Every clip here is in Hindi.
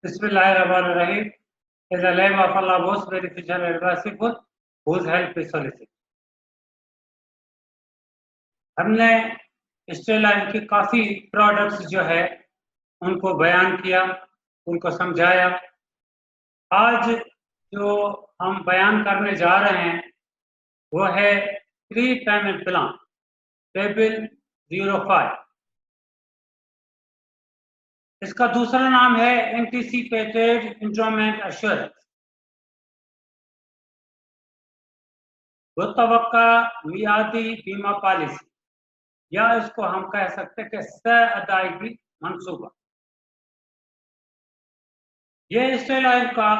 Bismillahirrahmanirrahim is the name of Allah most beneficial and merciful, whose help is solicited. हमने स्टेलाइन की काफी प्रोडक्ट्स जो है उनको बयान किया, उनको समझाया। आज जो हम बयान करने जा रहे हैं वो है प्री पेमेंट प्लान टेबल 05। इसका दूसरा नाम है एंटीसिपेटेड इंस्ट्रूमेंट एश्योरेंस, मुतवक्का मियादी बीमा पॉलिसी, या इसको हम कह सकते हैं कि सह अदायगी मंसूबा। ये स्टेलाइन का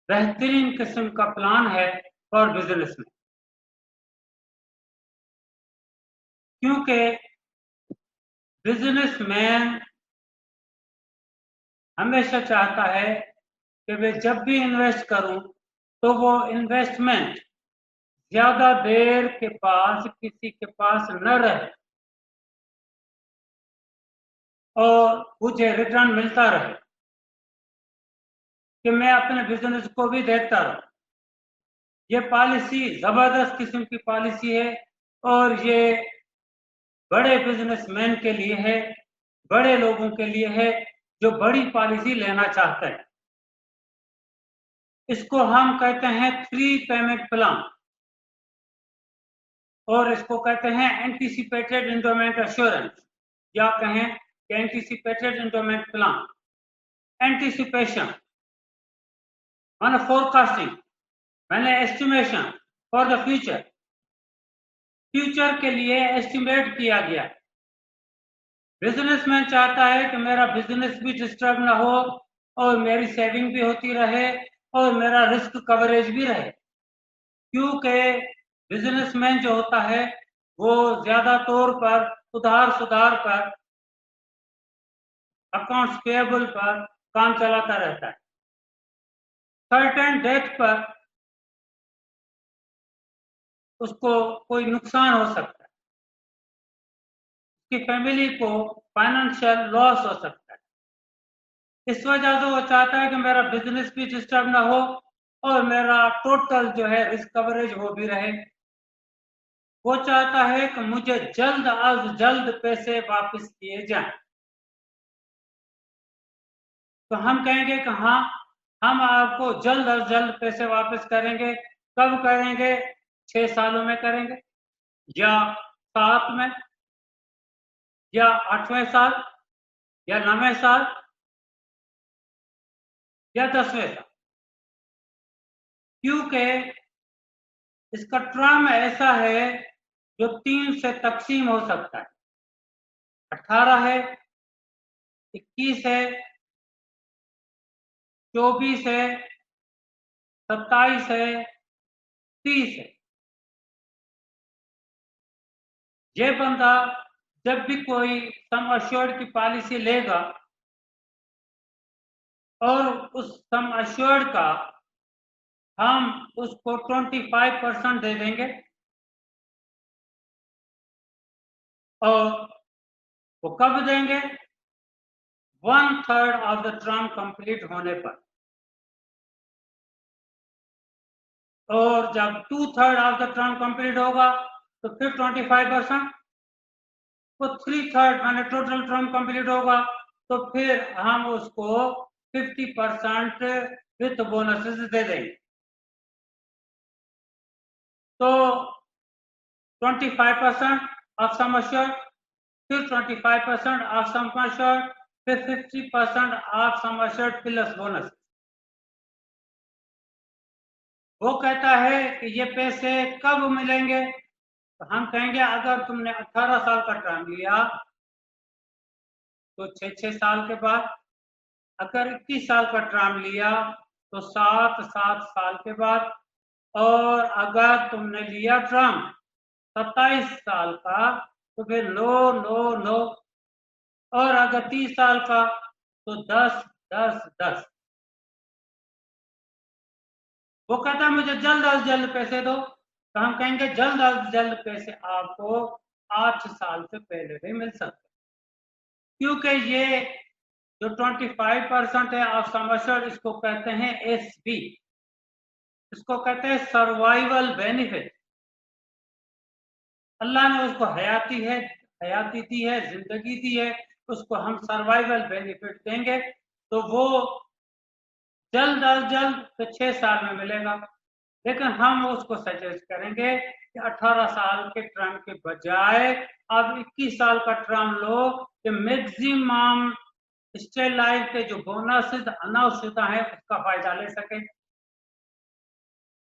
बेहतरीन किस्म का प्लान है फॉर बिजनेस में, क्योंकि बिजनेसमैन हमेशा चाहता है कि वे जब भी इन्वेस्ट करूं तो वो इन्वेस्टमेंट ज्यादा देर के पास किसी के पास न रहे और मुझे रिटर्न मिलता रहे, कि मैं अपने बिजनेस को भी देखता रहूं। ये पॉलिसी जबरदस्त किस्म की पॉलिसी है और ये बड़े बिजनेसमैन के लिए है, बड़े लोगों के लिए है जो बड़ी पॉलिसी लेना चाहते हैं। इसको हम कहते हैं प्री पेमेंट प्लान और इसको कहते हैं एंटीसिपेटेड एंडोमेंट एश्योरेंस, या कहें एंटीसिपेटेड एंडोमेंट प्लान। एंटीसिपेशन माने फोरकास्टिंग, मैंने estimation for the future, future के लिए एस्टिमेट किया गया। बिजनेसमैन चाहता है कि मेरा बिजनेस भी डिस्टर्ब ना हो और मेरी सेविंग भी होती रहे और मेरा रिस्क कवरेज भी रहे, क्योंकि बिजनेसमैन जो होता है वो ज्यादा तौर पर उधार सुधार पर, अकाउंट्स पेएबल पर काम चलाता रहता है। सर्टेन डेट पर उसको कोई नुकसान हो सकता है, उसकी फैमिली को फाइनेंशियल लॉस हो सकता है। इस वजह से वो चाहता है कि मेरा बिजनेस भी डिस्टर्ब ना हो और मेरा टोटल जो है रिस्क कवरेज वो भी रहे। वो चाहता है कि मुझे जल्द अज जल्द पैसे वापस किए जाएं। तो हम कहेंगे कि हाँ, हम आपको जल्द अज जल्द पैसे वापस करेंगे। कब करेंगे? 6 सालों में करेंगे, या 7 में, या 8वें साल, या 9वें साल, या 10वें साल, क्योंकि इसका टर्म ऐसा है जो 3 से तकसीम हो सकता है। 18 है, 21 है, 24 है, 27 है, 30 है। ये बंदा जब भी कोई सम अश्योर्ड की पॉलिसी लेगा और उस सम अश्योर्ड का हम उसको 25% दे देंगे और वो कब देंगे? 1/3 ऑफ द टर्म कंप्लीट होने पर। और जब 2/3 ऑफ द टर्म कंप्लीट होगा तो फिर 25%, तो 3/3 माने टोटल टर्म कंप्लीट होगा तो फिर हम उसको 50% विथ बोनसेस दे देंगे। तो 25% ऑफ सम अश्योर्ड, फिर 25% ऑफ सम अश्योर्ड, फिर 50% of sum assured plus bonus. वो कहता है कि ये पैसे कब मिलेंगे? तो हम कहेंगे अगर तुमने 18 साल का टर्म लिया तो 6 साल के बाद, अगर 21 साल का टर्म लिया तो 7 साल के बाद, और अगर तुमने लिया टर्म 27 साल का तो फिर 9, और अगर 30 साल का तो 10। वो कहता है मुझे जल्द अज जल्द पैसे दो, तो हम कहेंगे जल्द अज जल्द पैसे आपको 8 साल से पहले भी मिल सकते, क्योंकि ये जो 25% है ऑफ सम एश्योर्ड, इसको कहते हैं एसबी, इसको कहते हैं सर्वाइवल बेनिफिट। अल्लाह ने उसको हयाती दी है, जिंदगी दी है, उसको हम सर्वाइवल बेनिफिट देंगे तो वो जल्द अज जल्द तो 6 साल में मिलेगा, लेकिन हम उसको सजेस्ट करेंगे कि 18 साल के टर्म के बजाय आप 21 साल का टर्म लो, कि मैक्सिमम स्टे लाइफ के जो बोनसेस अनाउंसुदा है उसका फायदा ले सके।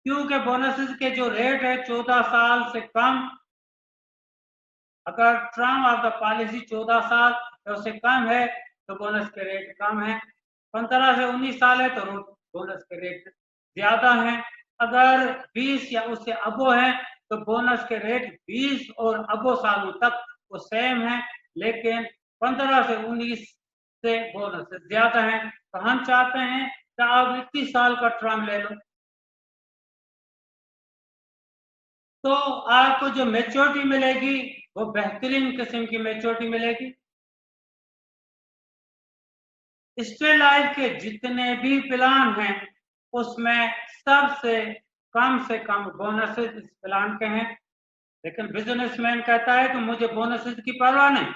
क्योंकि बोनसेस के जो रेट है 14 साल से कम, अगर टर्म ऑफ द पॉलिसी 14 साल या उससे कम है तो बोनस के रेट कम है, 15 से 19 साल है तो बोनस के रेट ज्यादा है, अगर 20 या उससे अबो है तो बोनस के रेट 20 और अबो सालों तक वो सेम है, लेकिन 15 से 19 से बोनस ज्यादा है। तो हम चाहते हैं कि आप 21 साल का टर्म ले लो, तो आपको जो मैच्योरिटी मिलेगी वो बेहतरीन किस्म की मैच्योरिटी मिलेगी। स्टे लाइफ के जितने भी प्लान हैं उसमें सबसे से कम बोनसेस इस प्लान के हैं, लेकिन बिजनेसमैन कहता है कि मुझे बोनसेस की परवाह नहीं,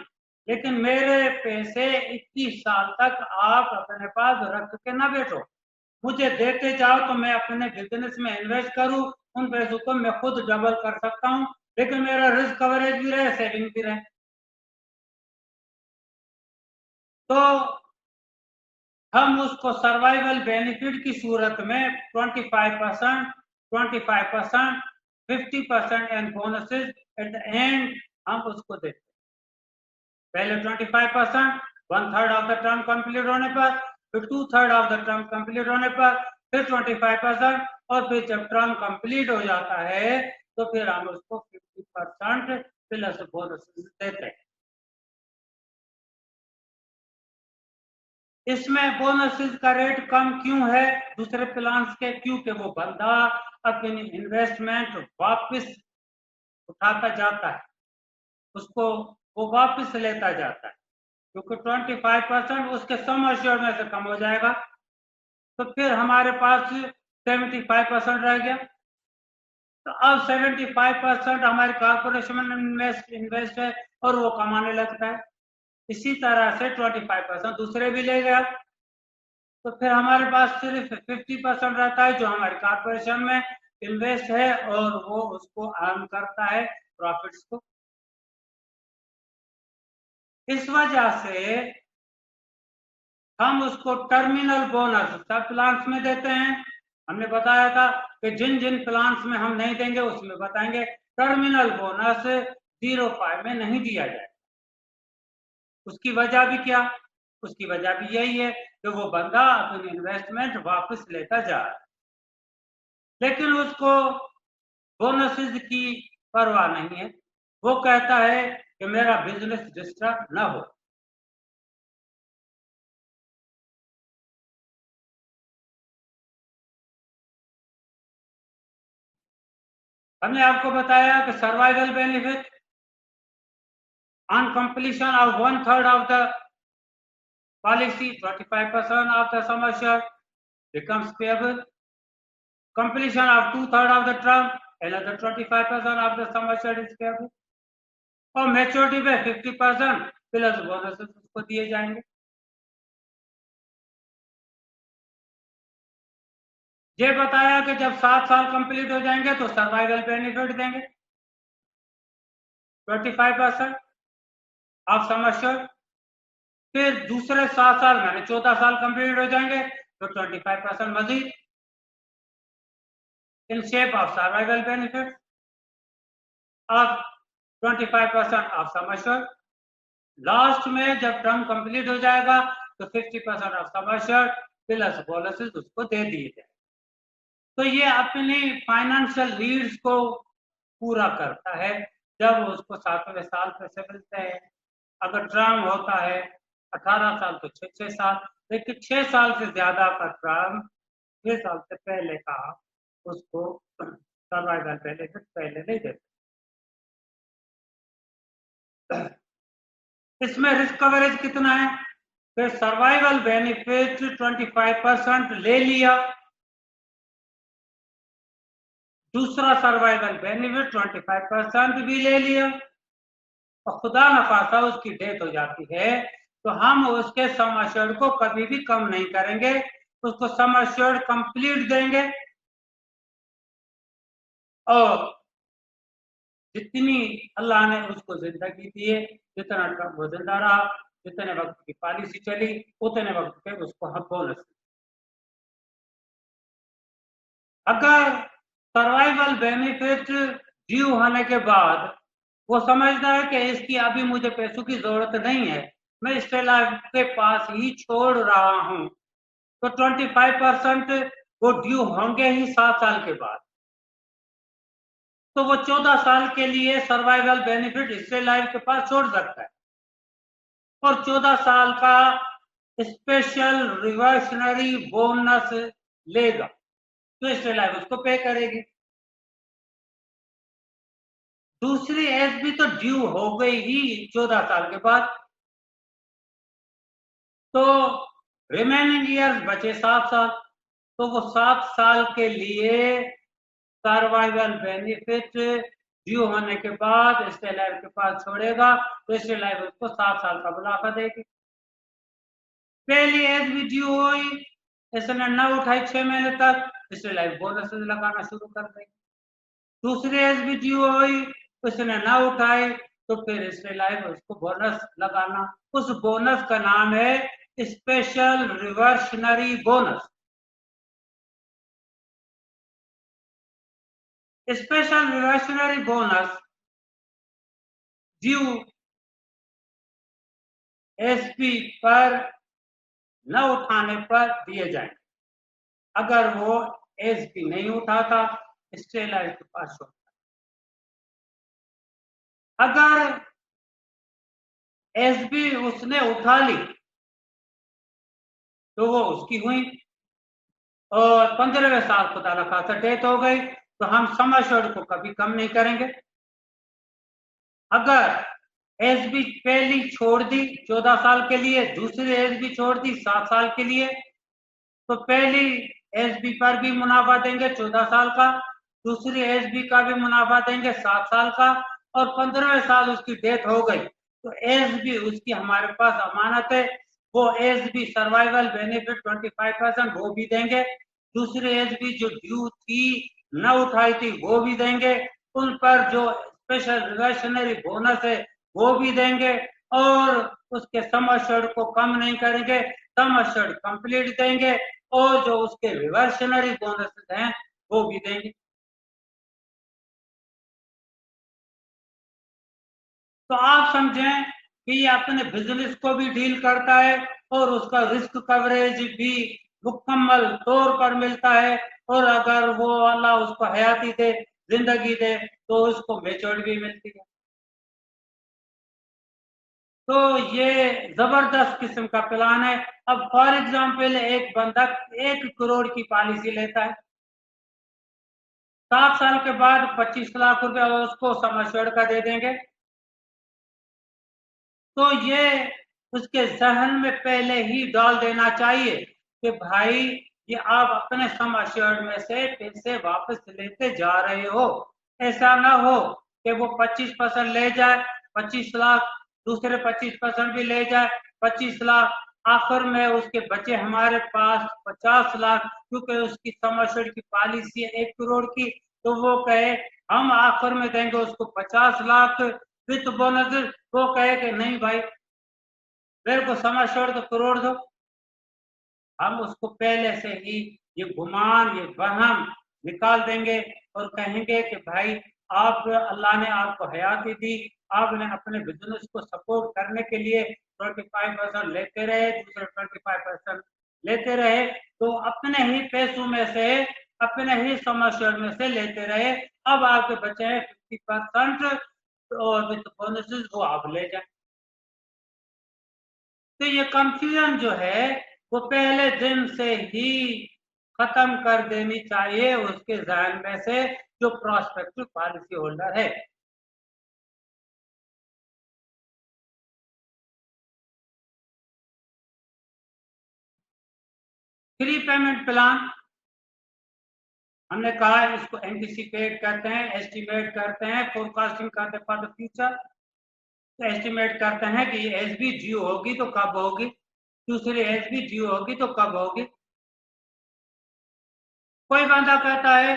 लेकिन मेरे पैसे 21 साल तक आप अपने पास रख के ना बैठो, मुझे देते जाओ तो मैं अपने बिजनेस में इन्वेस्ट करूं, उन पैसों को मैं खुद डबल कर सकता हूं, लेकिन मेरा रिस्क कवरेज भी रहे, सेविंग भी रहे। तो हम उसको सर्वाइवल बेनिफिट की सूरत में 25%, 50% and bonuses at the end हम उसको देते हैं। पहले 25%, 1/3 ऑफ द टर्म कंप्लीट होने पर, फिर 2/3 ऑफ द टर्म कंप्लीट होने पर, फिर 25%, और फिर जब टर्म कंप्लीट हो जाता है तो फिर हम उसको 50% प्लस बोनसेस देते हैं। इसमें बोनसेस का रेट कम क्यों है दूसरे प्लान्स के? क्योंकि वो बंदा अपनी इन्वेस्टमेंट वापस उठाता जाता है, उसको वो वापस लेता जाता है, क्योंकि 25% उसके सम एश्योर्ड में से कम हो जाएगा, तो फिर हमारे पास 75% रह गया। तो अब 75% हमारे कॉर्पोरेशन में इन्वेस्ट है और वो कमाने लगता है, इसी तरह से 25% दूसरे भी ले गया, तो फिर हमारे पास सिर्फ 50% रहता है जो हमारी कॉर्पोरेशन में इन्वेस्ट है और वो उसको अर्न करता है प्रॉफिट्स को। इस वजह से हम उसको टर्मिनल बोनस सब प्लान्स में देते हैं। हमने बताया था कि जिन जिन प्लान्स में हम नहीं देंगे उसमें बताएंगे टर्मिनल बोनस 05 में नहीं दिया जाए। उसकी वजह भी क्या? उसकी वजह भी यही है कि वो बंदा अपनी इन्वेस्टमेंट वापस लेता जा रहा है, लेकिन उसको बोनसेस की परवाह नहीं है, वो कहता है कि मेरा बिजनेस डिस्टर्ब ना हो। हमने आपको बताया कि survival benefit on completion of 1/3 of the policy 25% of the sum assured becomes payable. Completion of 2/3 of the term, another 25% of the sum assured is payable. और मैच्योरिटी पे 50% प्लस बोनसेस उसको दिए जाएंगे। ये बताया कि जब 7 साल कंप्लीट हो जाएंगे तो सर्वाइवल बेनिफिट देंगे 25% ऑफ सम एश्योर्ड, फिर दूसरे 7 साल मैंने 14 साल कंप्लीट हो जाएंगे तो 25% मजीद in shape of survival benefit, अब 25% ऑफ सम एश्योर्ड, लास्ट में जब टर्म कंप्लीट हो जाएगा तो 50% of sum assured plus bonuses उसको दे दिए जाए। तो ये अपनी फाइनेंशियल नीड्स को पूरा करता है जब उसको 7वें साल पैसे मिलते हैं। अगर टर्म होता है 18 साल तो 6 साल, लेकिन 6 साल से ज्यादा का टर्म 6 साल से पहले का उसको सर्वाइवल बेनिफिट पहले नहीं देते। इसमें रिस्क कवरेज कितना है? फिर सर्वाइवल बेनिफिट 25% ले लिया, दूसरा सर्वाइवल बेनिफिट 25% भी ले लिया, और खुदा न खास्ता उसकी डेथ हो जाती है तो हम उसके सम एश्योर्ड को कभी भी कम नहीं करेंगे, उसको सम एश्योर्ड कंप्लीट देंगे और जितनी अल्लाह ने उसको जिंदगी दी है, जितना वो जिंदा रहा, जितने वक्त की पॉलिसी चली, उतने वक्त पे उसको हम बोनस। अगर सर्वाइवल बेनिफिट ड्यू होने के बाद वो समझता है कि इसकी अभी मुझे पैसों की जरूरत नहीं है, मैं स्टे लाइफ के पास ही छोड़ रहा हूं, तो 25% वो ड्यू होंगे ही 7 साल के बाद, तो वो 14 साल के लिए सर्वाइवल बेनिफिट स्टे लाइफ के पास छोड़ सकता है और 14 साल का स्पेशल रिवर्सनरी बोनस लेगा, तो स्टे लाइफ उसको पे करेगी। दूसरी एज भी तो ड्यू हो गई ही 14 साल के बाद, तो रिमेनिंग ईयर्स बचे 7 साल, तो वो 7 साल के लिए सर्वाइवल बेनिफिट ड्यू होने के बाद स्टे लाइफ के पास छोड़ेगा, तो स्टे लाइफ उसको 7 साल का मुनाफा देगी। पहली एज भी ड्यू हुई, इसने न उठाई 6 महीने तक, स्टे लाइफ बोनस लगाना शुरू कर देगी। दूसरी एज भी ड्यू हुई, उसने ना उठाए तो फिर स्टे लाइफ उसको बोनस लगाना, उस बोनस का नाम है special reversionary bonus. Special reversionary bonus due SP पर न उठाने पर दिए जाए, अगर वो एसपी नहीं उठाता स्टे लाइफ के पास छोड़ता। अगर एसबी उसने उठा ली तो वो उसकी हुई और 15वें साल खुदा न खास्ता डेथ हो गई, तो हम सम एश्योर्ड को कभी कम नहीं करेंगे। अगर एसबी पहली छोड़ दी 14 साल के लिए, दूसरी एसबी छोड़ दी 7 साल के लिए, तो पहली एसबी पर भी मुनाफा देंगे 14 साल का, दूसरी एसबी का भी मुनाफा देंगे 7 साल का, और 15वें साल उसकी डेथ हो गई तो एसबी उसकी हमारे पास अमानत है, वो एसबी सर्वाइवल बेनिफिट 25% वो भी देंगे, दूसरी एसबी जो ड्यू थी न उठाई थी वो भी देंगे, उन पर जो स्पेशल रिवर्सनरी बोनस है वो भी देंगे, और उसके सम एश्योर्ड को कम नहीं करेंगे, सम एश्योर्ड कंप्लीट देंगे, और जो उसके रिवर्सनरी बोनस हैं वो भी देंगे। तो आप समझें कि ये अपने बिजनेस को भी डील करता है और उसका रिस्क कवरेज भी मुकम्मल तौर पर मिलता है, और अगर वो अल्लाह उसको हयाती दे, जिंदगी दे, तो उसको मैच्योरिटी भी मिलती है। तो ये जबरदस्त किस्म का प्लान है। अब फॉर एग्जाम्पल एक बंधक 1 करोड़ की पॉलिसी लेता है, 7 साल के बाद 25 लाख रुपया उसको सम एश्योर्ड का दे देंगे, तो ये उसके जहन में पहले ही डाल देना चाहिए कि भाई ये आप अपने सम एश्योर्ड में से पैसे वापस लेते जा रहे हो, ऐसा ना हो कि वो 25% ले जाए 25 लाख, दूसरे 25% भी ले जाए 25 लाख, आखिर में उसके बचे हमारे पास 50 लाख, क्योंकि उसकी सम एश्योर्ड की पॉलिसी है 1 करोड़ की, तो वो कहे हम आखिर में देंगे उसको 50 लाख विथ बोनस, वो कहे कि नहीं भाई मेरे को सम एश्योर्ड तो करोड़ दो, हम उसको पहले से ही ये गुमान ये वहम निकाल देंगे और कहेंगे कि भाई आप अल्लाह ने आपको हयाती दी, आपने अपने बिजनेस को सपोर्ट करने के लिए 25% लेते रहे, दूसरे 25% लेते रहे, तो अपने ही पैसों में से अपने ही सम एश्योर्ड में से लेते रहे, अब आपके बचे हैं 50% और विद बोनसेस वो आप ले जाए। तो ये कंफ्यूजन जो है वो पहले दिन से ही खत्म कर देनी चाहिए उसके जहन में से जो प्रोस्पेक्टिव पॉलिसी होल्डर है। फ्री पेमेंट प्लान हमने कहा इसको एंटिसिपेट करते हैं, एस्टिमेट करते हैं, फोरकास्टिंग करते हैं फॉर द फ्यूचर। तो एस्टिमेट करते हैं कि एसबी ड्यू होगी तो कब होगी, दूसरी एसबी ड्यू होगी तो कब होगी। कोई बंदा कहता है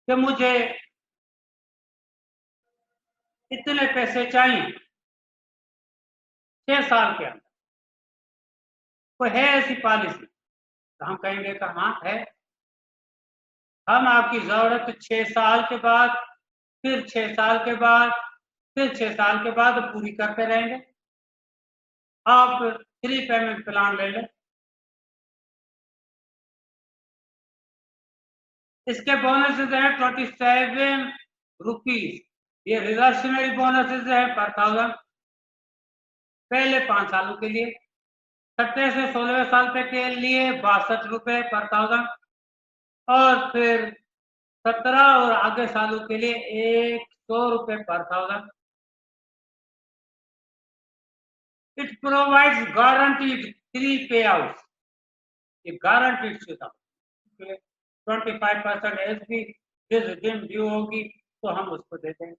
कि मुझे इतने पैसे चाहिए 6 साल के अंदर, कोई है ऐसी पॉलिसी? तो हम कहेंगे कि हाँ है। हम आपकी जरूरत 6 साल के बाद, फिर 6 साल के बाद, फिर 6 साल के बाद पूरी करते रहेंगे। आप फ्री पेमेंट प्लान ले लें। इसके बोनसेस हैं 27 रुपीज, ये रिवर्सनरी बोनसेस है पर 1000, पहले 5 सालों के लिए। 17 से 16 साल तक के लिए 62 रुपए पर 1000, और फिर 17 और आगे सालों के लिए 100 रुपए पर 1000। इट प्रोवाइड्स गारंटीड 3 payouts, ये गारंटीड शुदा 25% एसबी जिस दिन ड्यू होगी तो हम उसको दे देंगे।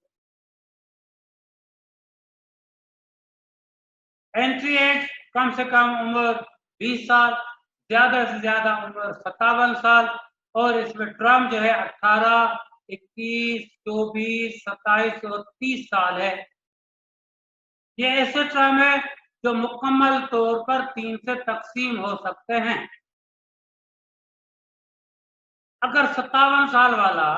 एंट्री एज कम से कम उम्र 20 साल, ज्यादा से ज्यादा उम्र 57 साल, और इसमें टर्म जो है 18, 21, 24, 27 और 30 साल है। ये ऐसे टर्म है जो मुकम्मल तौर पर 3 से तकसीम हो सकते हैं। अगर 57 साल वाला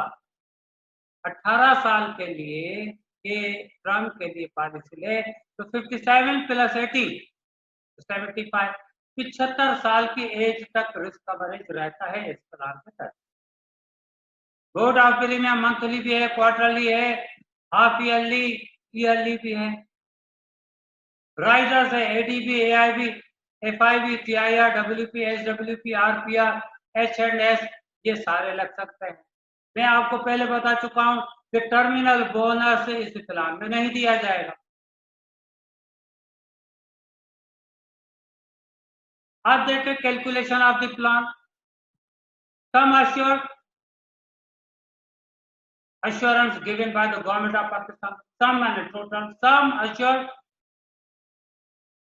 18 साल के लिए ये टर्म के लिए पॉलिसी ले तो 57 प्लस 18 75, 75 साल की एज तक रिस्क कवरेज रहता है इस प्लान के तहत। बोर्ड ऑफ प्रीमियम मंथली भी है, क्वार्टरली है, हाफ ईयरली, ईयरली भी है। राइडर्स है ADB, AIB, FIB, TIR, WP, SWP, RPR, एच&एस, ये सारे लग सकते हैं। मैं आपको पहले बता चुका हूं कि टर्मिनल बोनस इस प्लान में नहीं दिया जाएगा। आप देखें calculation of the plan. Sum assured assurance given by the government of Pakistan, sum and total sum assured,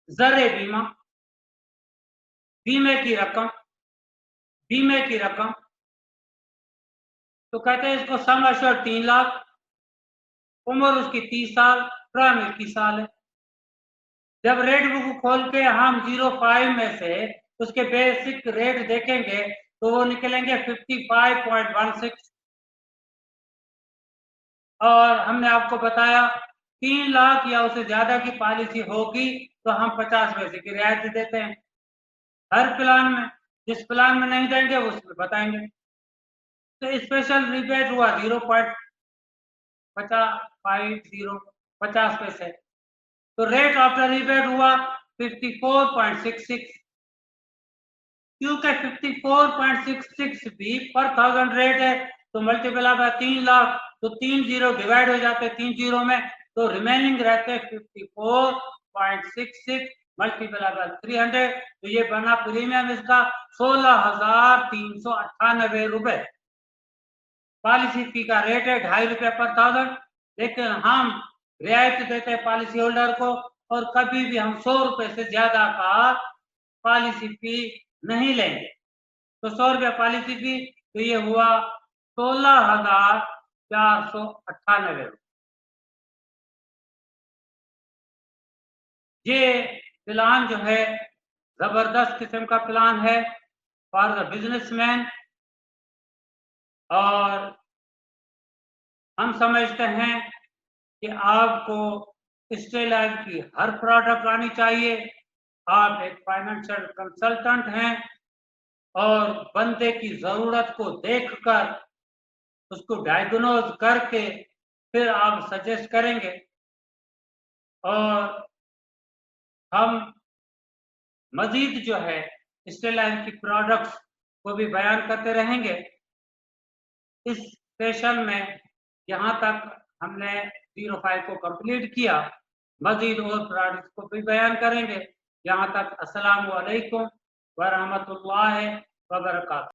जरे बीमा, बीमे की रकम, बीमे की रकम, तो कहते हैं इसको सम assured 3 लाख, उम्र उसकी 30 साल, टर्म 21 साल है। जब रेट बुक खोल के हम 05 में से उसके बेसिक रेट देखेंगे तो वो निकलेंगे 55.16, और हमने आपको बताया 3 लाख या उससे ज्यादा की पॉलिसी होगी तो हम 50% की रियायत देते हैं हर प्लान में। जिस प्लान में नहीं देंगे उसमें बताएंगे। तो स्पेशल रिबेट हुआ 0.50 पैसे, तो रेट आफ्टर रिबेट हुआ 54.66, क्योंकि 54.66 भी पर 1000 रेट है तो मल्टीप्लाई बाय 3 लाख, तो 3 जीरो डिवाइड हो जाते हैं 3 जीरो में, तो रिमेनिंग रहते 54.66 मल्टीप्लाई बाय 300, तो ये बना प्रीमियम इसका 16,398 रुपए। पॉलिसी फी का रेट है 2.5 रुपए पर 1000, लेकिन हम रियायत देते हैं पॉलिसी होल्डर को, और कभी भी हम 100 रुपए से ज्यादा का पॉलिसी फी नहीं लेंगे। तो 100 रुपया पॉलिसी फी, तो ये हुआ 16,498। ये प्लान जो है जबरदस्त किस्म का प्लान है फॉर द बिजनेसमैन, और हम समझते हैं कि आपको स्टेट लाइफ की हर प्रोडक्ट आनी चाहिए। आप एक फाइनेंशियल कंसल्टेंट हैं और बंदे की जरूरत को देखकर उसको डायग्नोज करके फिर आप सजेस्ट करेंगे, और हम मजीद जो है स्टेट लाइफ की प्रोडक्ट्स को भी बयान करते रहेंगे। इस सेशन में यहाँ तक हमने 05 को कंप्लीट किया, मजीद और प्रोडक्ट्स को भी बयान करेंगे। यहाँ तक अस्सलामु अलैकुम व रहमतुल्लाहि व बरकातहू।